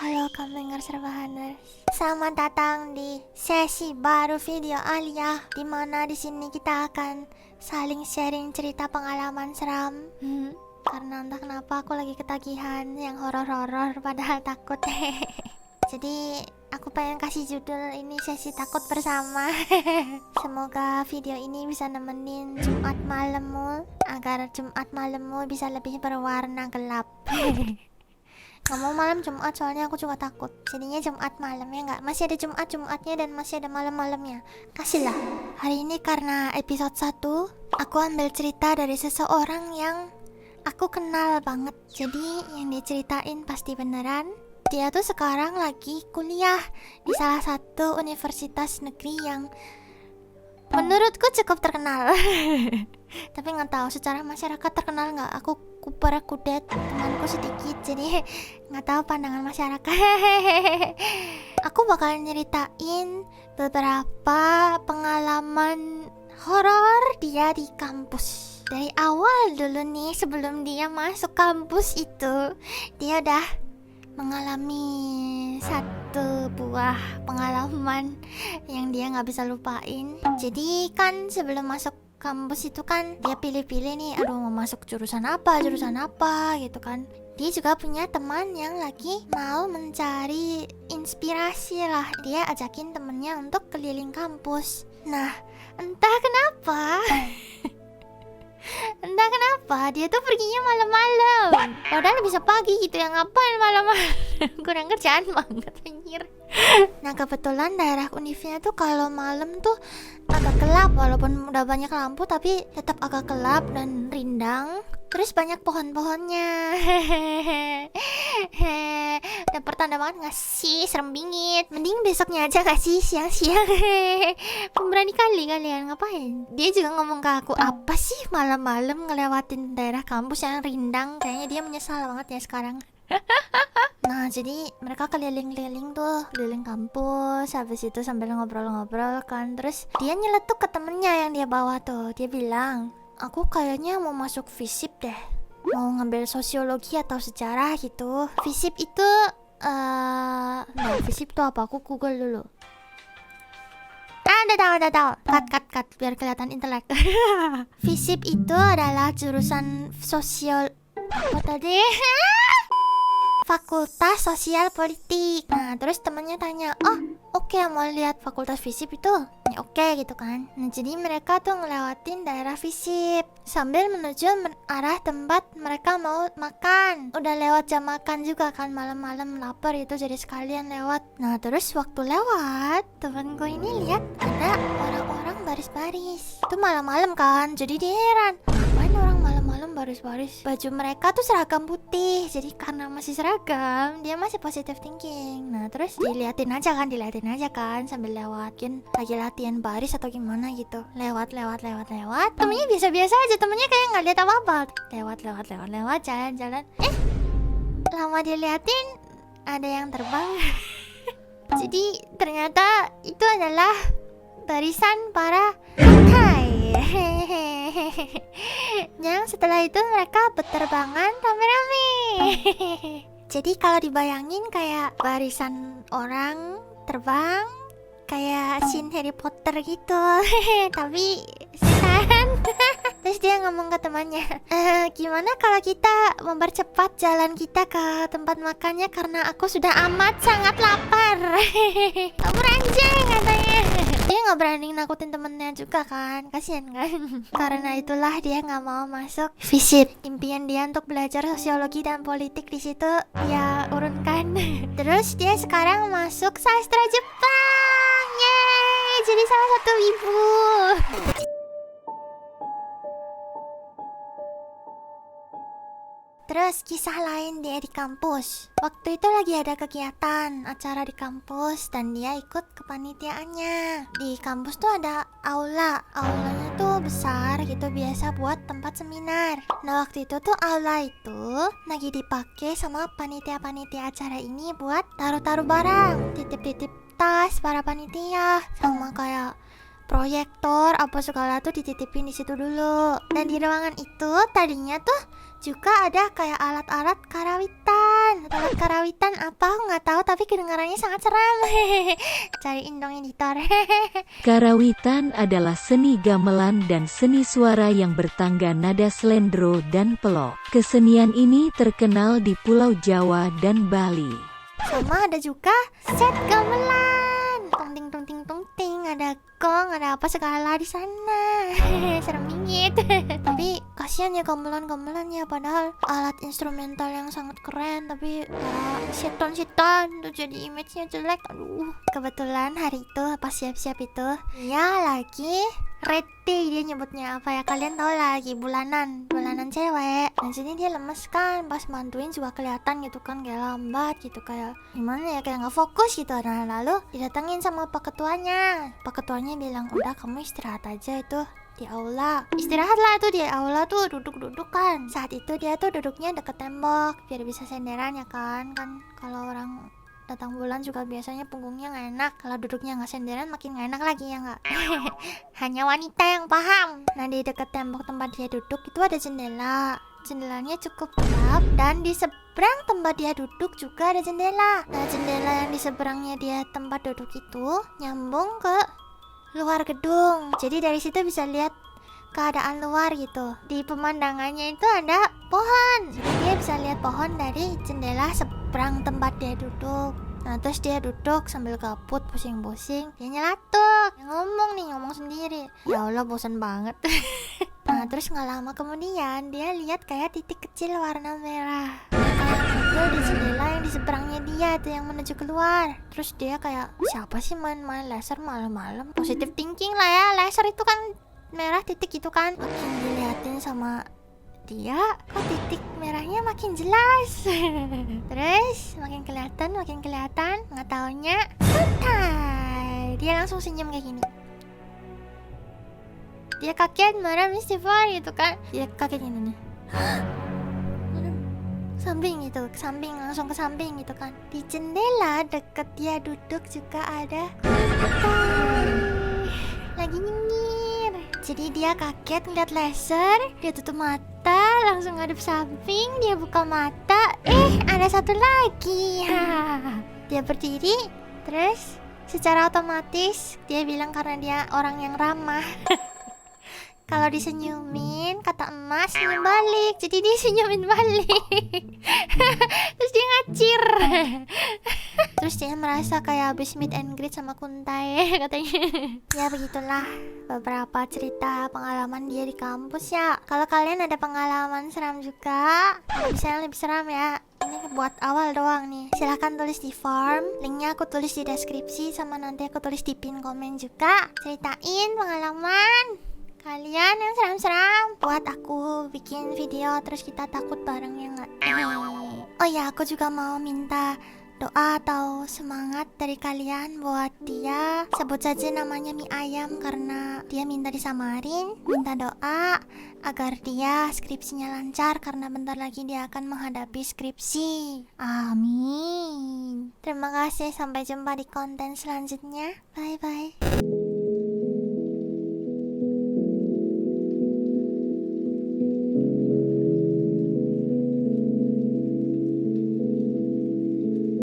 Halo Kamlingers Rebahaners. Selamat datang di sesi baru video Alia, di mana di sini kita akan saling sharing cerita pengalaman seram. Karena entah kenapa aku lagi ketagihan yang horor-horor padahal takut. Jadi aku pengen kasih judul ini sesi takut bersama. Semoga video ini bisa nemenin Jumat malammu, agar Jumat malammu bisa lebih berwarna gelap. Nggak mau malam Jumat soalnya aku juga takut. Jadinya Jumat malam ya nggak? Masih ada Jumatnya dan masih ada malam-malamnya. Kasihlah. Hari ini karena episode 1 aku ambil cerita dari seseorang yang aku kenal banget. Jadi yang diceritain pasti beneran. Dia tuh sekarang lagi kuliah di salah satu universitas negeri yang menurutku cukup terkenal. Tapi nggak tahu secara masyarakat terkenal nggak. Aku kupara kudet, temanku sedikit, jadi nggak tahu pandangan masyarakat. Aku bakal nyeritain beberapa pengalaman horor dia di kampus. Dari awal dulu nih, sebelum dia masuk kampus itu, dia udah mengalami satu buah pengalaman yang dia nggak bisa lupain. Jadi kan sebelum masuk kampus itu kan dia pilih-pilih nih, aduh mau masuk jurusan apa gitu kan. Dia juga punya teman yang lagi mau mencari inspirasi lah. Dia ajakin temennya untuk keliling kampus. Nah, entah kenapa dia tuh perginya malam-malam. Padahal bisa pagi gitu ya, ngapain malam-malam? Kurang kerjaan banget anjir. Nah kebetulan daerah univnya tuh kalau malam tuh agak gelap, walaupun udah banyak lampu tapi tetap agak gelap dan rindang. Terus banyak pohon-pohonnya. Udah pertanda banget gak sih? Serem bingit. Mending besoknya aja gak sih? Siang-siang. Pemberani kali kalian, ngapain? Dia juga ngomong ke aku, apa sih malam-malam ngelewatin daerah kampus yang rindang? Kayaknya dia menyesal banget ya sekarang. Nah jadi mereka keliling-keliling tuh, keliling kampus. Habis itu sambil ngobrol-ngobrol kan. Terus dia nyeletuk ke temennya yang dia bawa tuh. Dia bilang, aku kayaknya mau masuk FISIP deh, mau ngambil sosiologi atau sejarah gitu. FISIP itu nah FISIP tuh apa? Aku Google dulu. Udah tahu. Cut biar kelihatan intelek. FISIP itu adalah jurusan sosial apa tadi? Fakultas Sosial Politik. Nah terus temennya tanya, oh oke, mau lihat fakultas FISIP itu? Ya, oke gitu kan. Nah jadi mereka tuh ngelewatin daerah FISIP sambil menuju arah tempat mereka mau makan. Udah lewat jam makan juga kan, malam-malam lapar itu, jadi sekalian lewat. Nah terus waktu lewat, temenku ini lihat ada orang-orang baris-baris. Itu malam-malam kan, jadi dia heran, ngapain orang malam-malam baris-baris? Baju mereka tuh seragam putih, jadi karena masih seragam, dia masih positive thinking. Nah terus diliatin aja kan sambil lewat. Mungkin lagi latihan baris atau gimana gitu. Lewat. Temennya biasa-biasa aja, temennya kayak nggak lihat apa-apa. Lewat, jalan. Lama diliatin ada yang terbang. Jadi ternyata itu adalah barisan para Hai. Yang setelah itu mereka berterbangan rame-rame. Jadi kalau dibayangin kayak barisan orang terbang, kayak scene Harry Potter gitu. Tapi setan. Terus dia ngomong ke temannya, gimana kalau kita mempercepat jalan kita ke tempat makannya karena aku sudah amat sangat lapar. Kamu anjing katanya. Dia nggak berani nakutin temennya juga kan, kasihan kan. Karena itulah dia nggak mau masuk FISIP. Impian dia untuk belajar sosiologi dan politik di situ ya urunkan. Terus dia sekarang masuk sastra Jepang. Yeay, jadi salah satu ibu. Terus kisah lain dia di kampus. Waktu itu lagi ada kegiatan acara di kampus dan dia ikut kepanitiaannya. Di kampus tuh ada aula. Aulanya tuh besar gitu, biasa buat tempat seminar. Nah waktu itu tuh aula itu lagi dipakai sama panitia-panitia acara ini buat taruh-taruh barang, titip-titip tas para panitia, sama kayak proyektor apa segala tuh dititipin di situ dulu. Dan di ruangan itu tadinya tuh juga ada kayak alat-alat karawitan. Alat karawitan apa aku nggak tahu, tapi kedengarannya sangat seram. Cariin dong editor. Karawitan adalah seni gamelan dan seni suara yang bertangga nada slendro dan pelok. Kesenian ini terkenal di Pulau Jawa dan Bali. Sama ada juga set gamelan. Tung ting tung ting tung ting, ada gong, ada apa segala di sana. Serem bingit. Tapi kasihan ya gamelan-gamelannya, padahal alat instrumental yang sangat keren, tapi setan-setan tuh jadi image-nya jelek. Aduh. Kebetulan hari itu pas siap-siap itu ya lagi red day, dia nyebutnya apa ya, kalian tahu lah, lagi bulanan cewek. Dan sini dia lemes kan, pas bantuin juga kelihatan gitu kan, kayak lambat gitu, kayak gimana ya, kayak nggak fokus gitu. Nah lalu didatengin sama pak ketuanya bilang, udah kamu istirahat aja itu di aula. Istirahatlah tuh di aula tuh, duduk-duduk kan. Saat itu dia tuh duduknya deket tembok biar bisa senderan ya kan kalau orang datang bulan juga biasanya punggungnya nggak enak. Kalau duduknya nggak senderan makin nggak enak lagi ya nggak. Hanya wanita yang paham. Nah di dekat tembok tempat dia duduk itu ada jendela. Jendelanya cukup gelap dan di seberang tempat dia duduk juga ada jendela. Nah jendela yang di seberangnya dia tempat duduk itu nyambung ke luar gedung. Jadi dari situ bisa lihat keadaan luar gitu. Di pemandangannya itu ada pohon. Jadi dia bisa lihat pohon dari jendela seberang tempat dia duduk. Nah terus dia duduk sambil gabut, pusing-pusing. Dia nyelatuk, dia ngomong sendiri. Ya Allah bosan banget. Nah terus gak lama kemudian dia lihat kayak titik kecil warna merah. Itu di jendela yang di seberangnya dia tuh yang menuju keluar. Terus dia kayak, siapa sih main-main laser malam-malam? Positive thinking lah ya, laser itu kan merah titik itu kan. Makin diliatin sama dia, kok titik merahnya makin jelas. Terus makin kelihatan, nggak taunya santai. Dia langsung senyum kayak gini. Dia kaget, marah, istighfar gitu kan. Dia kaget gini nih. Samping gitu, langsung ke samping gitu kan. Di jendela deket dia duduk juga ada lagi nyengir. Jadi dia kaget ngeliat laser, dia tutup mata, langsung ngadep samping, dia buka mata, ada satu lagi. Dia berdiri, terus secara otomatis dia bilang karena dia orang yang ramah. Kalau disenyumin, kata emas, senyum balik. Jadi dia senyumin balik. Terus dia ngacir. Terus dia merasa kayak habis meet and greet sama Kuntai katanya. Ya begitulah beberapa cerita pengalaman dia di kampus ya. Kalau kalian ada pengalaman seram juga, bisa yang lebih seram ya, ini buat awal doang nih, silahkan tulis di form. Linknya aku tulis di deskripsi, sama nanti aku tulis di pin komen juga. Ceritain pengalaman kalian yang seram-seram buat aku bikin video terus kita takut bareng ya nggak? Oh ya, aku juga mau minta doa atau semangat dari kalian buat dia. Sebut saja namanya mie ayam karena dia minta disamarin. Minta doa agar dia skripsinya lancar karena bentar lagi dia akan menghadapi skripsi. Amin. Terima kasih, sampai jumpa di konten selanjutnya. Bye bye.